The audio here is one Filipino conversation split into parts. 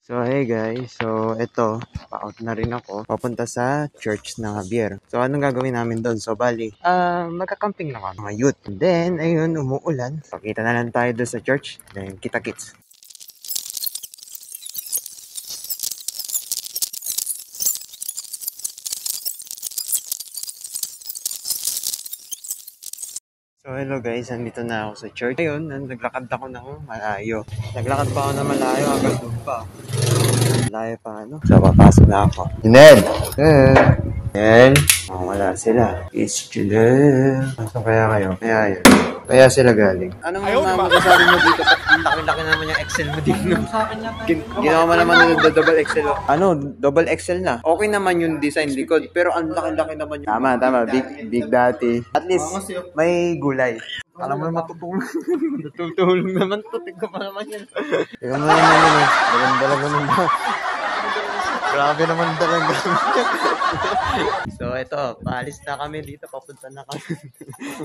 So hey guys, so ito, pa-out na rin ako. Papunta sa church ng Javier. So anong gagawin namin doon? So bali, magka-camping lang ako, mga youth. And then, ayun, umuulan. Pakita na lang tayo doon sa church. Then, kita-kits. So hello guys, nandito na ako sa church. Ayun, naglakad ako ng malayo. Naglakad pa ako ng malayo hanggang doon pa. Malayo pa ano? So papasok na ako. Ned! Ned! Oh, wala sila. It's chill. Pasok kaya kayo? Kaya yun. Kaya sila galing. Anong masasabi mo dito? Ang laki-laki naman yung Excel mo dito. Ginawa mo naman yung double Excel. Ano? Double Excel na. Okay naman yung design likod. Pero ang laki-laki naman yung... Tama. Big Daddy. At least, may gulay. Alam mo naman tutulong naman to. Tignan mo naman yan. Tignan mo naman yun. Dalang-dalang naman ba? Grabe naman talaga. So ito, paalis na kami dito. Papunta na kami.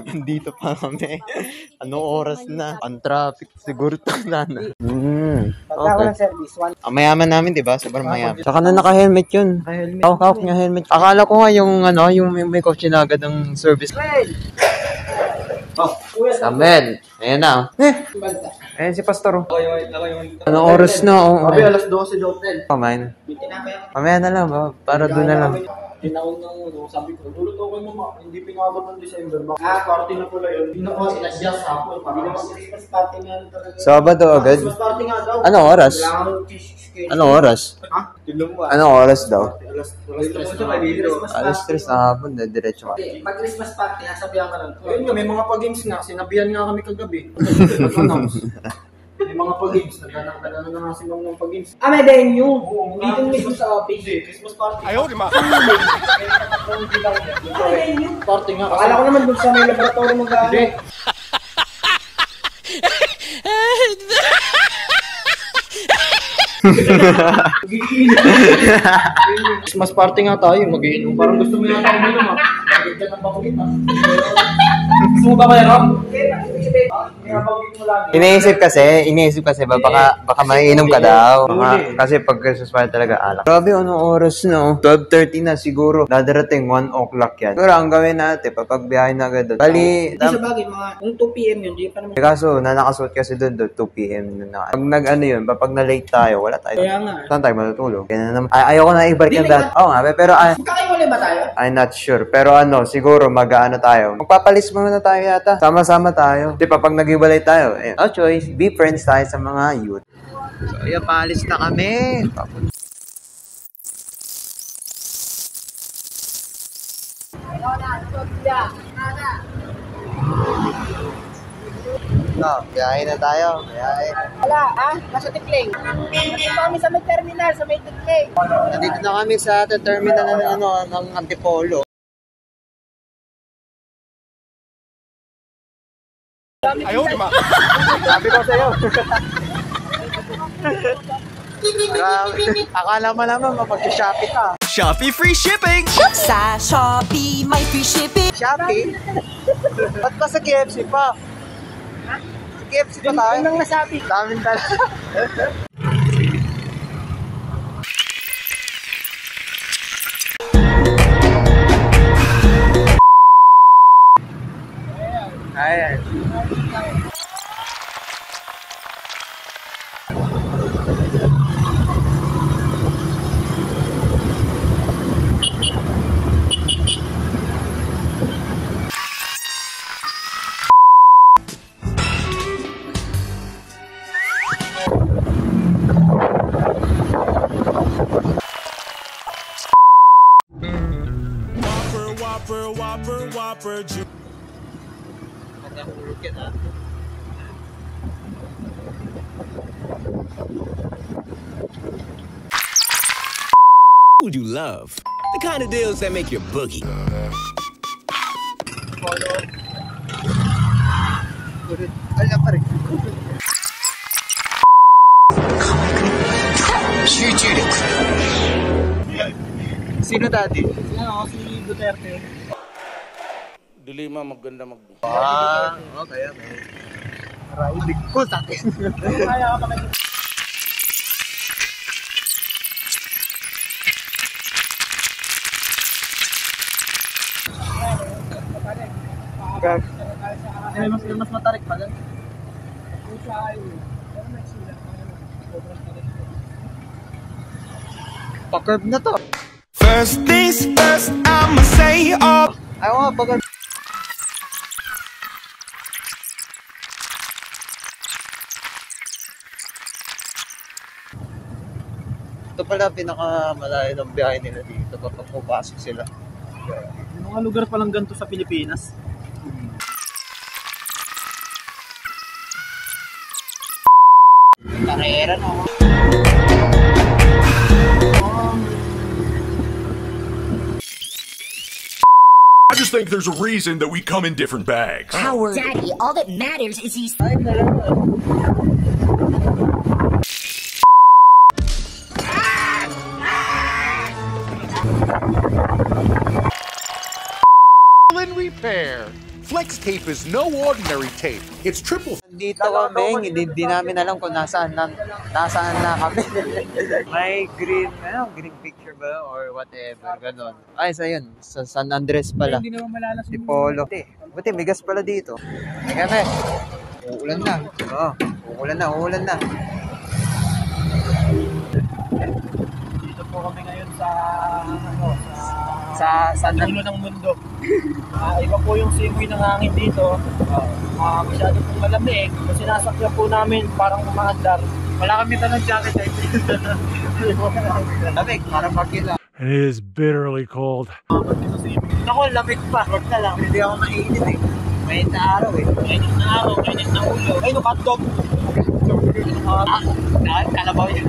Nandito pa kami. Anong oras na? Ang traffic siguro ito na. Okay. Mayaman namin, diba? Sobrang mayaman. Saka na naka-helmet yun. Hawak niya helmet. Akala ko nga yung may kotse na agad ng service. Samuel. Ayan na. Ayan si Pastor. Anong oras na? Sabi, alas 12 daw, Tel. Pamain. Mamaya na lang. Para doon na lang. Tinaon ng sabi ko, dulot ako yung mama, hindi pinabot ng December. Party na pala yun. Hindi na ko sinadjust ako. Hindi naman Christmas party nga talaga. Sabado agad? Christmas party nga daw. Anong oras? Anong oras? Ha? Tignan mo. Anong oras daw? Alas 3 na hapon, diretso ka. Pag Christmas party, nasabihan ka lang. Ayun nga, may mga pag-games nga. Sinabihan nga kami kagabi. Nag-announce. May mga pag-games. Nagana na nga sila ng pag-games. May venue. Dito mismo sa office. Christmas party. Ayaw, di ba? Party nga. Akala ko naman dun sa may laboratory mo gano'n. Hindi. Christmas party nga tayo, mag-iinom. Parang gusto mo yata uminom ha. Bakit ka nang bakit ha? Gusto mo ba kaya Rob? Iniisip kasi baka maiinom ka daw. Kasi pag Christmas party talaga alak. Grabe, anong oras na? 12:30 na siguro. Dadarating 1 o'clock yan. Pero ang gawin natin, papagbiyahin na agad doon. Bali, Hindi sa bagay, mga kung 2 p.m. yun, di pa naman. kaso, nakasuot kasi doon 2 p.m. na. Pag yun, pag na-late tayo, wala tayo. Kaya nga. Saan tayo matutulog? Kaya naman, ayoko na ibalik yung dati. Oo nga, pero Magkakaiwalay ba tayo? I'm not sure. Pero siguro mag-ano tayo. Magpapalis muna tayo yata. Sama-sama tayo. Di pa pag nag-iwalay tayo, no choice. Be friends tayo sa mga youth. So, ayan, paalis na kami. Biyahe na tayo. Biyahe. Wala, nasa Tikling. Nandito kami sa may terminal, sa may Tikling. Nandito na kami sa terminal ng Antipolo. Ayaw, di ba? Sabi ko sa'yo. Grabe. Akala mo naman mapag-shopping ka. Shopee free shipping! Sa Shopee, may free shipping. Shopping? Ba't pa sa KFC pa? Sa KFC pa tayo? Yun ang nasabi. Daming talaga. Ayan. Whopper, Would you love? The kind of deals that make your boogie. Sino dati? Si Duterte. Dilima, maganda mag... Okay. Railig ko sa akin. Gag. Mas matarik pa lang. Pa-curve na to. First things first, I'ma say all. Ayaw nga, pag... Ito pala pinakamalayo ng biyahe nila dito kapag pupasok sila. May mga lugar palang ganito sa Pilipinas. Karera no. I just think there's a reason that we come in different bags. Howard. Daddy, all that matters is he's... Repair. Flex tape is no ordinary tape. It's triple. Dito kami, hindi namin alam kung nasaan na kami. May green picture ba or whatever, ganon. Ay, sa yun, sa San Andres pala. Hindi naman malalas Si Polo. Buti, may gas pala dito. May kami. Uulan na. Oo, uulan na. Dito po kami ngayon sa Sa dulo ng mundo. Iba po yung simoy ng hangin dito. Masyado pong malamig. Kasi sinasakyan po namin parang umaandar. Wala kami tanong jacket. lamig, parang magkila. It is bitterly cold. Ako, lamig pa. Wag na lang. Hindi ako mainit eh. Mainit na araw eh. Mainit na araw, mainit na ulo. Ay, no, hotdog. Kalabaw yun.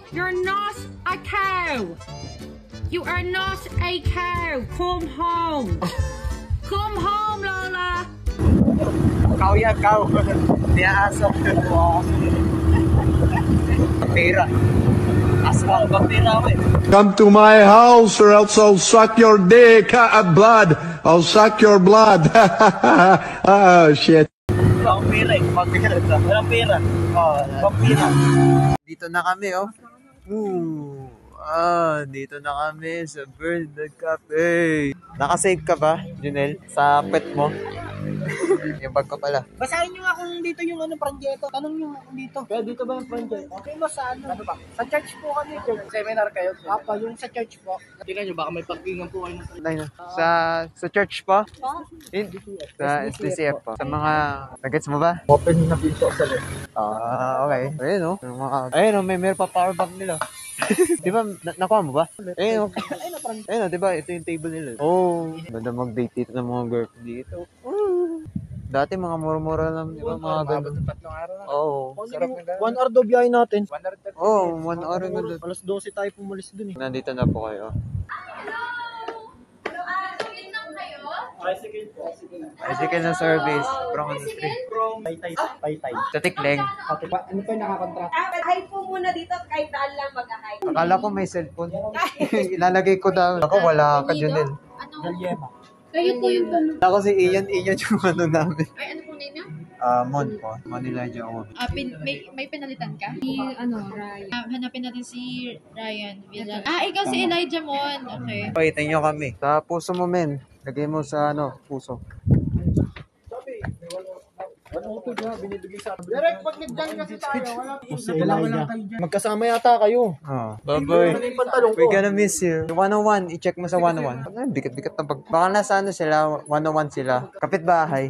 You're not a cow. You are not a cow. Come home. Come home, Lola. Kau yan, kau. Niya-aso. Pera. Aswang, pera ako eh. Come to my house or else I'll suck your dick. Blood. I'll suck your blood. Oh, shit. Walang pera eh. Walang pera. Walang pera. Dito na kami, oh. Dito na kami sa Bird Cafe. Nakasave ka ba, Junel? Sa pet mo? Yung bag ko pala. Basahin nyo nga kung dito yung proyekto. Tanong nyo kung dito. Kaya dito ba yung proyekto? Okay mo sa ano? Ano ba? Sa church po kami. Seminar kayo? Papa, yung sa church po. Tingnan nyo, baka may pagkingan po kayo. Sa church pa? Sa SDCF pa. Sa mga... Nagets mo ba? Open na pinto sa left. Okay. Ayun, oh. Ayun, oh, meron pa power bank nila. Di ba, nakuha mo ba? Ayun, di ba, ito yung table nila. Ganda mag-date dito ng mga girl dito. Dati mga mura-mura lang, di ba, mga ganun. Tatlong araw na. Sarap na ganun. 1 hour daw biyahe natin. 1 hour. 1 hour na doon. Alas 12 tayo pumalis dun eh. Nandito na po kayo. Bicycle na service from the street. Taytay. Sa Tikleng. Ano pa yung nakakontract? Hi po muna dito, kahit daan lang mag-hi. Akala ko may cellphone. Ilalagay ko daw. Ako wala ka, Junel. Galyema. Kayo po yung tanong. Ako si Ian yung ano namin. Ay, ano po name niyo? Mon po. Manila Joe. May pinalitan ka? Ryan. Hanapin natin si Ryan Villan. Ikaw si Elijah Mon. Okay. Pahitin nyo kami. Sa puso mo, men. Lagay mo sa puso. Binibigay sa atin. Direct, pag nagdyan kasi tayo, wala. Magkasama yata kayo. Bye-bye. Pantalong We're gonna miss you. 101, i-check mo sa 101. Bigat-bigat na baka nasa sila, 101 sila. Kapit-bahay.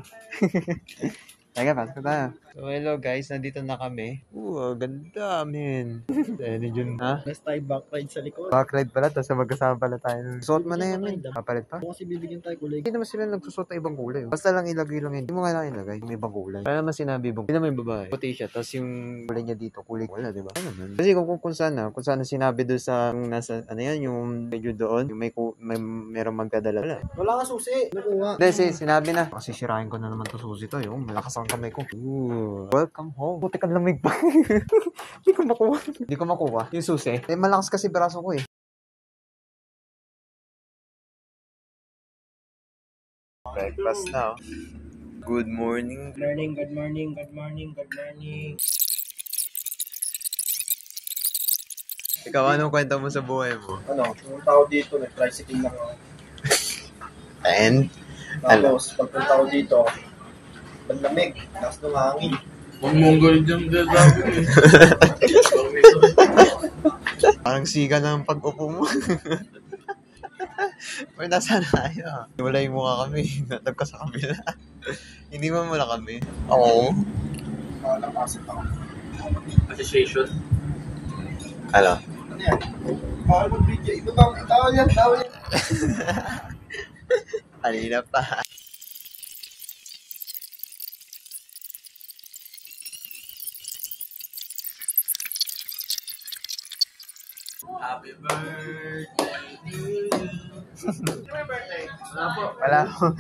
Teka, pasok tayo. So, hello guys, nandito na kami. Ganda, men. Ni Jun, ha? Next tayo backride sa likod. Backride pala, tapos magkasama pala tayo. Suot mo na yan, men. Papalit pa? Kasi bibigyan tayo kulay. Hindi naman sila nagsusot ng ibang kulay. Basta lang ilagay lang yun. Hindi mo nga lang ilagay yung ibang kulay. Kaya naman sinabi mo, hindi naman yung babae. Puti siya, tapos yung kulay niya dito, kulay wala, diba? Ano naman? Kasi kung sana sinabi doon sa, nasa, ano yan, yung medyo doon, yung may merong magdadala. Wala nga susi. Nakuha. Hindi, sinabi na. Kasi sirahin ko na naman to susi to. Yung malakas ang kamay ko. Welcome home. Puti ka lamig pa. Hindi ko makuha. Yung susi. Malakas kasi braso ko eh. Breakfast now. Good morning. Good morning. Ikaw, anong kwento mo sa buhay mo? Yung tao dito, nag-tricycle lang ako. And Tapos, pagpunta ko dito, panlamig, lakas ng hangin. Parang siga ng pag-upo mo. Uy, nasaan tayo? Wala yung mukha kami. Natag ka sa kabila. Hindi mo mula kami. Oo. Nakasit ako. Association? Ano? Ano yan? Bawal mag-video. Ito bang tao yan? Tao yan. Kanina pa. Happy birthday to you. Wala ko.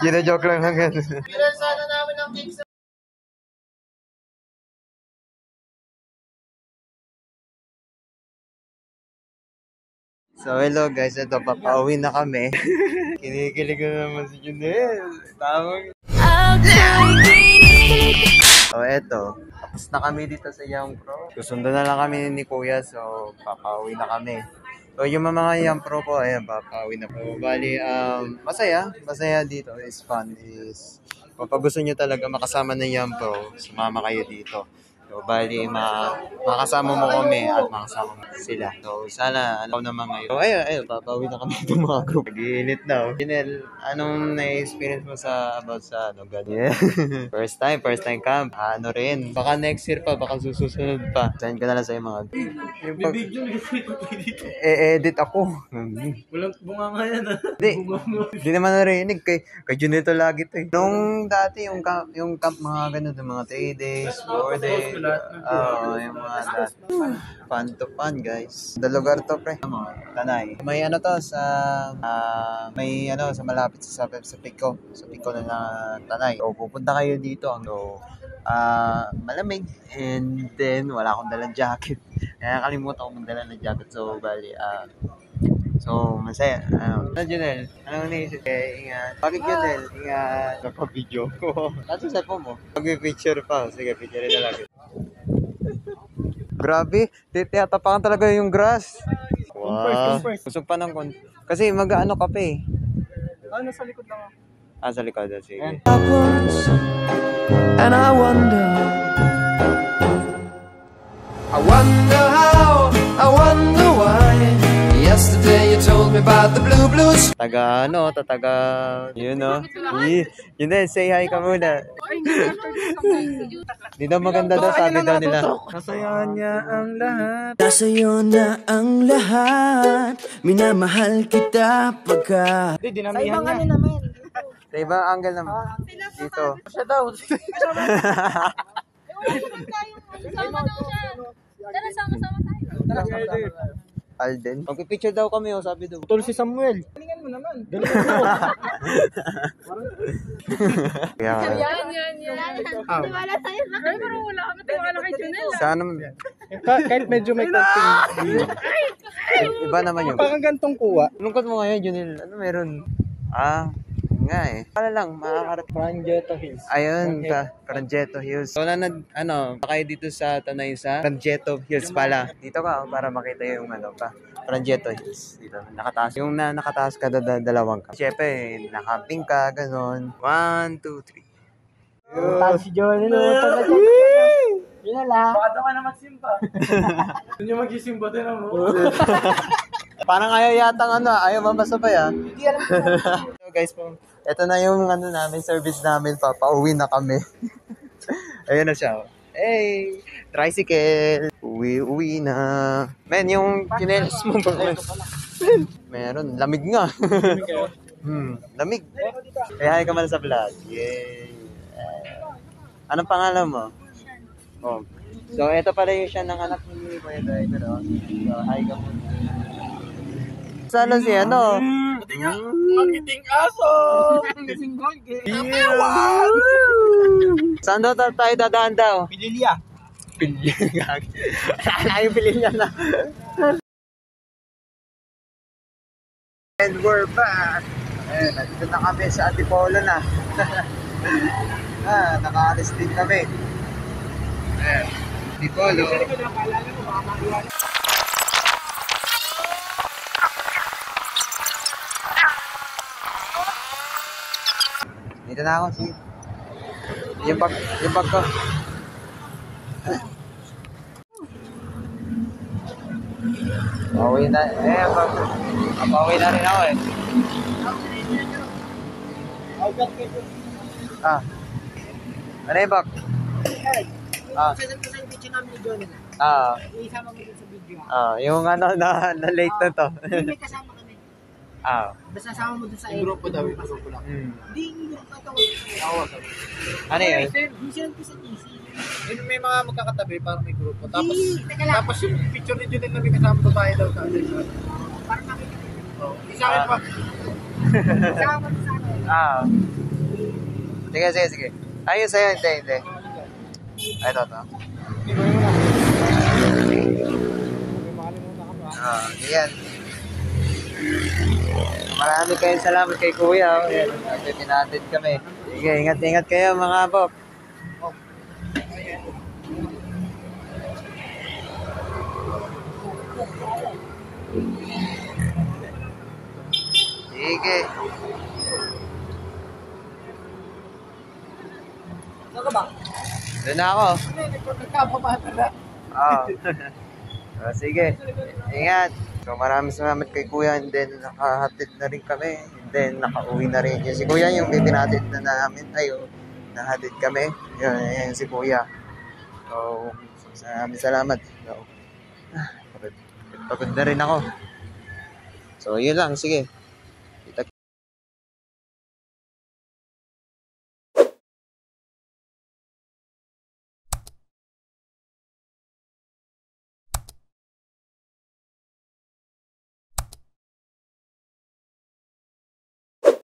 Gina-joke lang yan. Pilan sana namin ang cake sa... So hello guys, ito papauwi na kami. Kinikilig na naman si Junel. Tawag. So eto, tapos na kami dito sa Young Pro. Susunod na lang kami ni Kuya, so papauwi na kami. So yung mga Young Pro ko, ayan, papauwi na po. Bali, masaya dito, is fun, is kapag gusto nyo talaga makasama ng Young Pro, sumama kayo dito. So, bali, makasama mo kami at makasama mo sila. So, sana, ano naman ngayon. So, ayun, papawin na kami itong mga group. Nag-iinit na. Junel, anong na-experience mo about sa, God? Yeah. First time camp. Ano rin. Baka next year pa, baka susunod pa. Send ko na lang sa'yo mga... edit ako. Walang bunga nga yan ah. Hindi naman narinig. Kay Junel to lagi to eh. Nung dati, yung camp mga ganun, mga 3 days, 4 days. Yung mga fun to fun, guys. The lugar to, pre. Tanay. May ano to sa sa malapit sa Pico. Sa Pico na Tanay. So, pupunta kayo dito. So, malamig. And then, wala akong dalang jacket. Kaya nakalimutan ko magdala ng jacket. So, bali, so, masaya. Junel, anong naisip? Ingat. Bakit Junel? Ingat. Naka-video ko. Nato sa phone mo. Mag-picture pa. Sige, picture na lang. Grabe. Tiyatapakan talaga yung grass. Wow. Gusto pa ng kasi mag-ano ka pa eh. Nasa likod lang ako. Sa likod. Sige. And I wonder how, I wonder why. Yesterday you told me about the blue blues. Taga, yun o. Yun din, say hi ka muna. Di daw maganda daw, sabi daw nila. Nasayahan niya ang lahat. Nasa'yo na ang lahat. Minamahal kita pagka. Sa ibang ano naman. Sa ibang angle naman. Dito. Siya daw. Sama daw siya. Tara, sama-sama tayo. Alden. Magpipicture daw kami, sabi daw. Tol si Samuel. Galingan mo naman. Yan. Tiwala sa'yo na. Pero wala kami tiwala kay Junel. Sana, Kahit medyo may konting. iba naman yun. Parang gantong kuha. Lungkot mo ngayon, Junel. Ano meron? Nga eh. Para lang, makakarap. Franjeto Hills. Ayun, Franjeto Hills. So, kayo dito sa Tanay sa Franjeto Hills pala. Dito ka, para makita yung Franjeto Hills. Dito, nakataas. Yung nakataas ka, dalawang ka. Siyempre, nakamping ka, ganon. 1, 2, 3. Tag si Johnny. Yun lang. Baka daw ka na magsimba. Doon yung magsisimba din mo. Parang ayaw yatang ayaw mamasabay Hindi alam ko. So guys, ito na yung namin, service namin, pauwi na kami. Ayun na siya. Hey, tricycle. Uwi na. Men, yung chinelas mo ba? Meron, lamig nga. Lamig. Kaya hi ka man sa vlog. Yay. Anong pangalan mo? Oh. So, ito pala yung siya ng anak ni Kuya Driver. So, hi ka muna. Sana si Magiting aso! Gising golge! Wow! Saan daw tayo dadaan daw? Pililya. Ayaw Pililya na. And we're back! Nandito na kami sa Antipolo na. Nakaalis din kami. Antipolo. Dito na ako, sige. Yung bag ko. Pauwi na, pauwi na rin ako eh. Ano yung bag? Sasend ko sa yung video namin ni John. Isama mo dun sa video. Yung na late na to. Hindi, may kasama kami. Basta sama mo dun sa Grupo daw, grupo lang. Hindi, grupo ito. Ano yun? Send ko sa TC. Yun, may mga magkakatabi, parang may grupo. Tapos, Teka lang. tapos yung picture ni Junel na may kasama babae daw. Parang makikita. Isa akin pa. Kasama mo sa akin. Sige. Ayun sa'yo, hindi. Ay, ito. Yan. Marami kayong salamat kay Kuya. Yan, pinatid kami. Sige, ingat kayo mga bok. Sige. Saan ka ba? Doon na ako. Nagkababa na. Sige. Ingat. So maraming salamat kay Kuya, and then nakahatid na rin kami, and then nakauwi na rin. Yung si Kuya yung pinatid na namin, nahatid kami. Yun si Kuya. So maraming salamat. So, pagod na rin ako. So yun lang, sige.